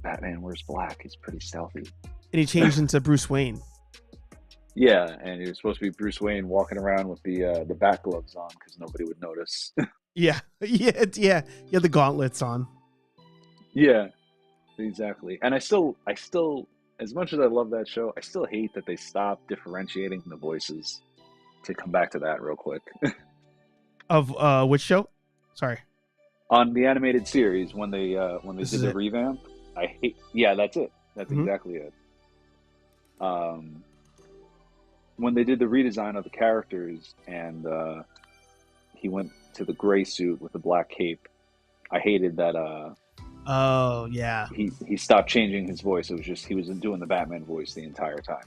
Batman wears black. He's pretty stealthy. And he changed into Bruce Wayne. Yeah, and he was supposed to be Bruce Wayne walking around with the bat gloves on because nobody would notice. Yeah. He had the gauntlets on. Yeah, exactly. And I still, as much as I love that show, I still hate that they stopped differentiating the voices. To come back to that real quick. Of which show? Sorry. On the animated series, when they did the revamp, I hate. Yeah, that's it. That's exactly it. When they did the redesign of the characters and he went to the gray suit with the black cape, I hated that. Oh yeah. He stopped changing his voice. It was just he was doing the Batman voice the entire time.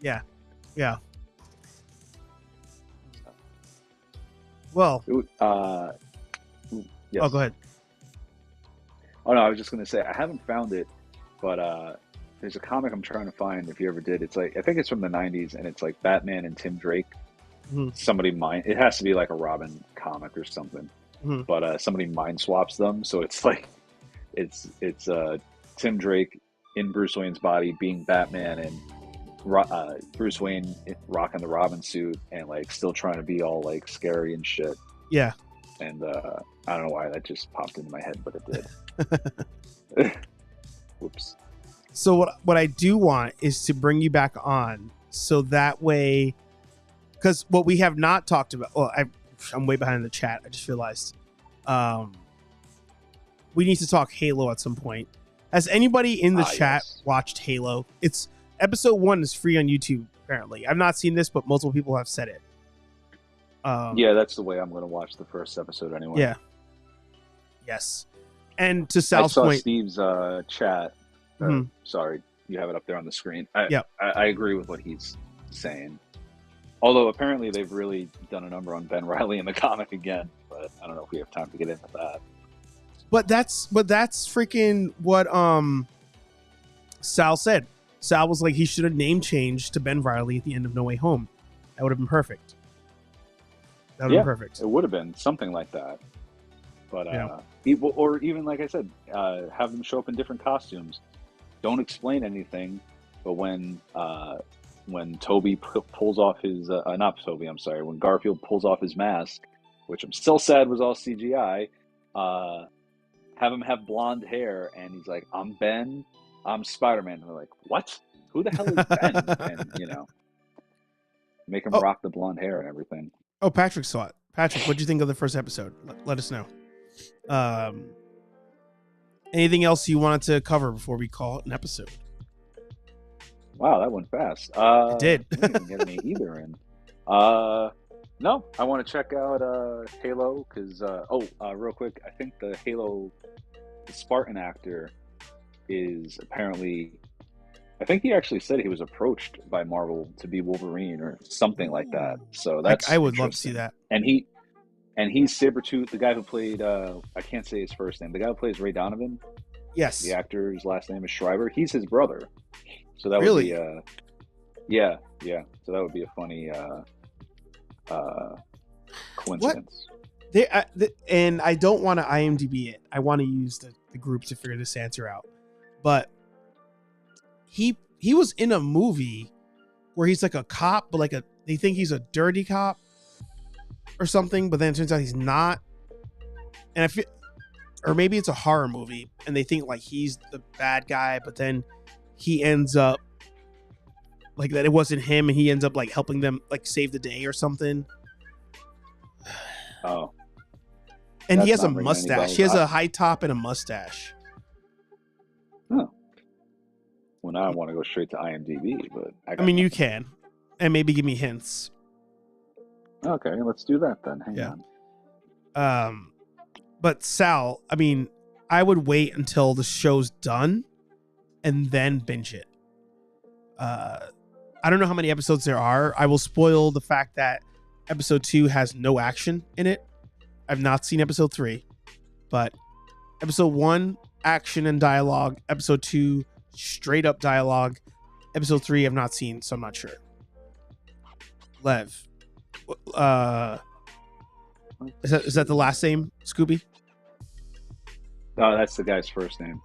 Yeah. Well. Yes. Oh, go ahead. Oh no, I was just gonna say I haven't found it, but there's a comic I'm trying to find. If you ever did, it's like I think it's from the '90s, and it's like Batman and Tim Drake. It has to be like a Robin comic or something. But somebody mind swaps them, so it's like it's Tim Drake in Bruce Wayne's body being Batman, and Bruce Wayne rocking the Robin suit and like still trying to be all like scary and shit. Yeah. And I don't know why that just popped into my head, but it did. Whoops. So what I do want is to bring you back on, so that way, because what we have not talked about. Well, I'm way behind in the chat. I just realized. We need to talk Halo at some point. Has anybody in the chat watched Halo? It's episode 1 is free on YouTube. Apparently, I've not seen this, but multiple people have said it. Yeah, that's the way I'm going to watch the first episode anyway. Yeah. Yes. And to Sal's I saw point, Steve's chat. Sorry, you have it up there on the screen. I agree with what he's saying. Although apparently they've really done a number on Ben Reilly in the comic again, but I don't know if we have time to get into that. But that's freaking what Sal said. Sal was like he should have name changed to Ben Reilly at the end of No Way Home. That would have been perfect. That would have been perfect. It would have been something like that. But or even like I said, have them show up in different costumes. Don't explain anything, but when Toby pulls off his not Toby, I'm sorry, when Garfield pulls off his mask, which I'm still sad was all CGI, have him have blonde hair, and he's like, "I'm Ben, I'm Spider-Man." And they're like, "What? Who the hell is Ben?" And make him rock the blonde hair and everything. Oh, Patrick saw it. Patrick, what did you think of the first episode? Let us know. Anything else you wanted to cover before we call it an episode? Wow, that went fast. It did. I didn't get any either in. No, I want to check out Halo because real quick, I think the Spartan actor is apparently I think he actually said he was approached by Marvel to be Wolverine or something like that. So that's I would love to see interesting. that. And he's Sabretooth, the guy who played I can't say his first name. The guy who plays Ray Donovan, Yes. the actor's last name is Schreiber. He's his brother. So that Really? would be yeah. So that would be a funny coincidence. And I don't want to IMDb it. I want to use the group to figure this answer out. But he was in a movie where he's like a cop, but they think he's a dirty cop or something, but then it turns out he's not. And I feel, or maybe it's a horror movie and they think like he's the bad guy, but then he ends up like that it wasn't him and he ends up like helping them like save the day or something. Oh. And he That's has a not ringing any mustache. bells. He has a high top and a mustache. Oh. Well, now I want to go straight to IMDb, but I mean, you can, and maybe give me hints. Okay, let's do that then. Hang on. But Sal, I mean, I would wait until the show's done and then binge it. I don't know how many episodes there are. I will spoil the fact that episode 2 has no action in it. I've not seen episode 3, but episode 1, action and dialogue. Episode 2, straight up dialogue. Episode 3, I've not seen, so I'm not sure. Lev, is that the last name, Scooby? No, that's the guy's first name.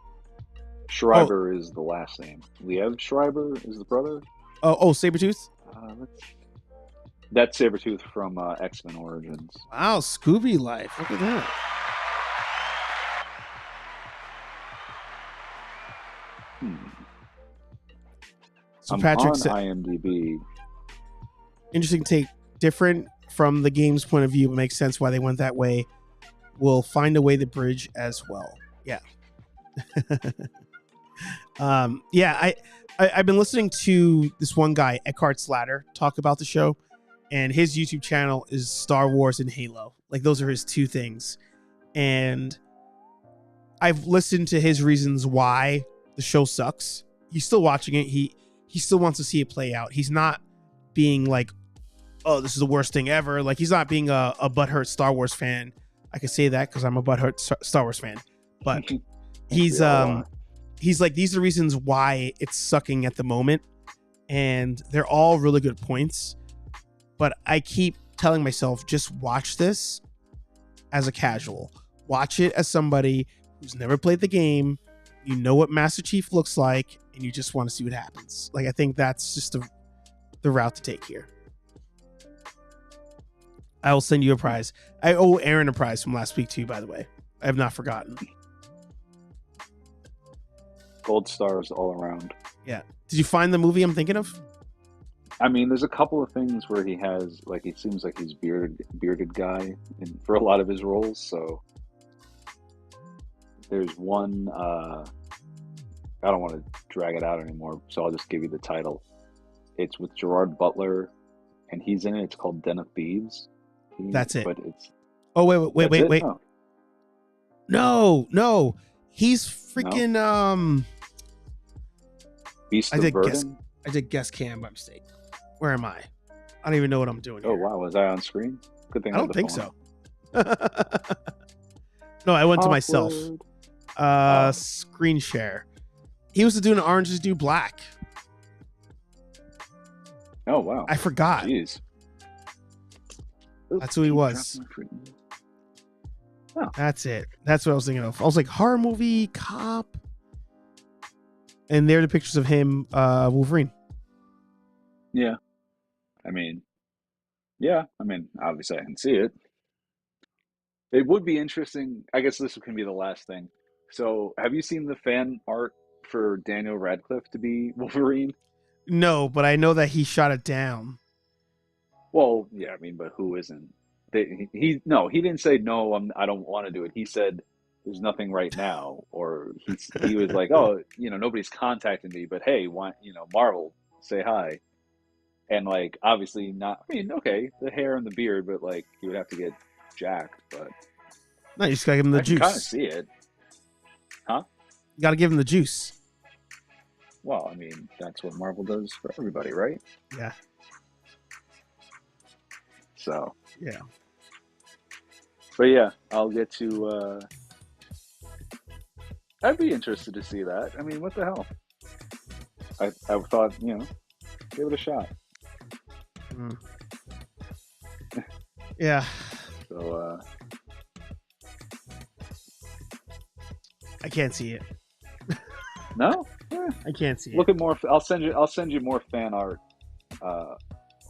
Schreiber is the last name. Liev Schreiber is the brother. Oh, Sabretooth? That's Sabretooth from X-Men Origins. Wow, Scooby life. Look at that. So I'm Patrick on said, IMDb. interesting take, different from the game's point of view, but makes sense why they went that way. We'll find a way to bridge as well. Yeah. I've been listening to this one guy, Eckhart Slatter, talk about the show, and his YouTube channel is Star Wars and Halo. Like, those are his two things. And I've listened to his reasons why the show sucks. He's still watching it. He still wants to see it play out. He's not being like, oh, this is the worst thing ever. Like, he's not being a butthurt Star Wars fan. I can say that because I'm a butthurt Star Wars fan. But he's like, these are the reasons why it's sucking at the moment. And they're all really good points. But I keep telling myself, just watch this as a casual. Watch it as somebody who's never played the game. You know what Master Chief looks like, and you just want to see what happens. Like, I think that's just the route to take here. I will send you a prize. I owe Aaron a prize from last week too, by the way. I have not forgotten. Gold stars all around. Yeah. Did you find the movie I'm thinking of? I mean, there's a couple of things where he has, like, he seems like he's bearded guy for a lot of his roles. So there's one, I don't want to drag it out anymore, so I'll just give you the title. It's with Gerard Butler, and he's in it. It's called Den of Thieves. That's it. But it's. Oh, wait. Oh. No. He's freaking, Beast I of did Burden? I did guess cam by mistake. Where am I? I don't even know what I'm doing here. Oh, wow. Was I on screen? Good thing I don't think so. No, I went to myself. Screen share. He was doing Orange is the New Black. Oh, wow. I forgot. Jeez. That's who he was. Oh. That's it. That's what I was thinking of. I was like, horror movie, cop. And there are the pictures of him, Wolverine. Yeah. I mean, obviously I can see it. It would be interesting. I guess this can be the last thing. So, have you seen the fan art for Daniel Radcliffe to be Wolverine? No, but I know that he shot it down. Well, yeah, I mean, but who isn't? He didn't say no. I don't want to do it. He said there's nothing right now, or he was like, oh, nobody's contacted me, but hey, Marvel, say hi. And like, obviously not. I mean, okay, the hair and the beard, but like, he would have to get jacked. But no, you just gotta give him the juice. Kind of see it, huh? You gotta give him the juice. Well, I mean, that's what Marvel does for everybody, right? Yeah. So, Yeah. but yeah, I'll get to. I'd be interested to see that. I mean, what the hell? I thought, you know, give it a shot. Mm. Yeah. So I can't see it. no, yeah. I can't see Look it. at more. I'll send you more fan art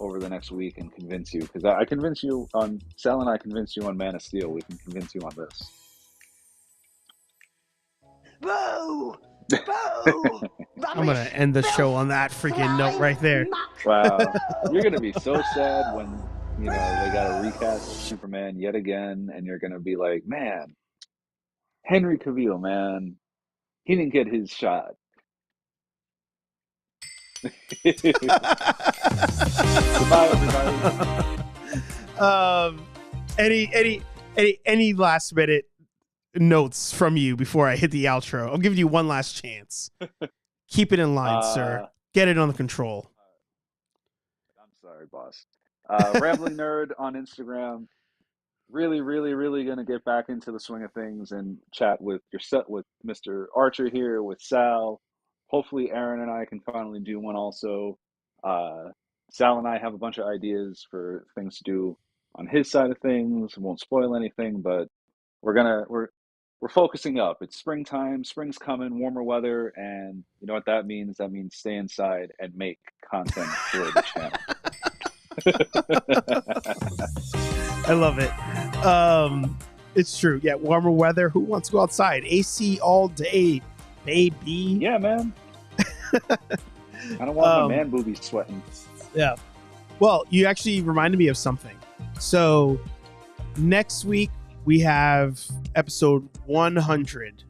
over the next week and convince you, because I convince you on Sal and I convince you on Man of Steel. We can convince you on this. Boo! Boo! I'm gonna end the show on that freaking note right there. Wow, you're gonna be so sad when they gotta recast Superman yet again, and you're gonna be like, man, Henry Cavill, man, he didn't get his shot. Goodbye, everybody. Any last minute notes from you before I hit the outro? I'll give you one last chance. Keep it in line, sir. Get it under control. I'm sorry, boss. Rambling Nerd on Instagram. Really, really, really gonna get back into the swing of things and chat with Mr. Archer here, with Sal. Hopefully, Aaron and I can finally do one also. Sal and I have a bunch of ideas for things to do on his side of things. Won't spoil anything, but we're focusing up. It's springtime. Spring's coming. Warmer weather, and you know what that means? That means stay inside and make content for the channel. I love it. It's true. Yeah, warmer weather. Who wants to go outside? AC all day, baby. Yeah, man. I don't want my man boobies sweating. Yeah. Well, you actually reminded me of something. So next week we have episode 100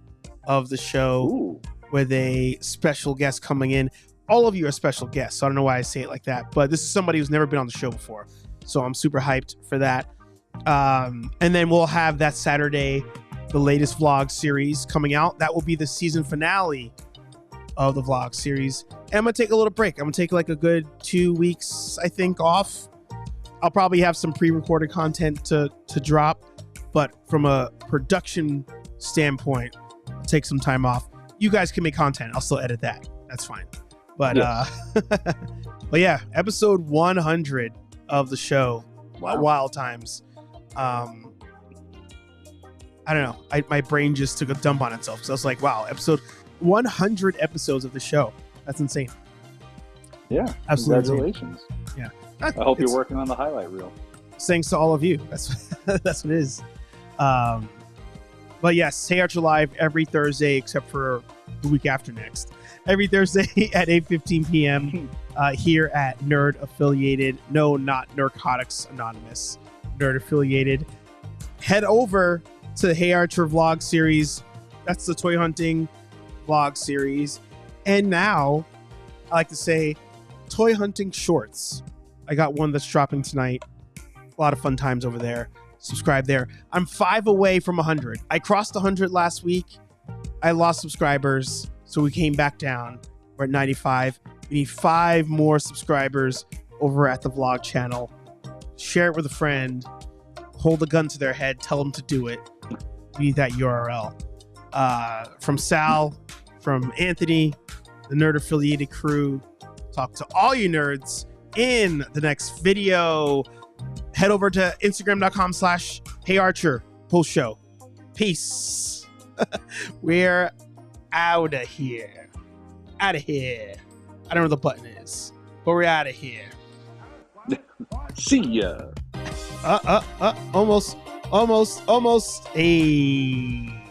of the show. Ooh. With a special guest coming in. All of you are special guests, so I don't know why I say it like that, but this is somebody who's never been on the show before, so I'm super hyped for that. And then we'll have that Saturday the latest vlog series coming out. That will be the season finale of the vlog series. And I'm gonna take a little break. I'm gonna take like a good 2 weeks, I think, off. I'll probably have some pre-recorded content to drop, but from a production standpoint, I'll take some time off. You guys can make content. I'll still edit that. That's fine. But but yeah, episode 100 of the show. Wow. Wild times. I don't know. My brain just took a dump on itself. So I was like, wow, episode 100 episodes of the show. That's insane. Yeah. Absolutely. Congratulations. Yeah. I hope you're working on the highlight reel. Thanks to all of you. That's what it is. But yes, HeyArcher Live every Thursday except for the week after next. Every Thursday at 8:15 p.m. Here at Nerd Affiliated. No, not Narcotics Anonymous. Nerd Affiliated. Head over to the HeyArcher vlog series. That's the toy hunting vlog series. And now, I like to say, toy hunting shorts. I got one that's dropping tonight. A lot of fun times over there. Subscribe there. I'm 5 away from 100. I crossed 100 last week. I lost subscribers, so we came back down. We're at 95. We need 5 more subscribers over at the vlog channel. Share it with a friend. Hold a gun to their head. Tell them to do it. We need that URL. From Sal, from Anthony, the Nerd Affiliated crew. Talk to all you nerds in the next video. Head over to Instagram.com/HeyArcher. Post show. Peace. We're out of here. Out of here. I don't know where the button is, but we're out of here. See ya. Almost. Hey.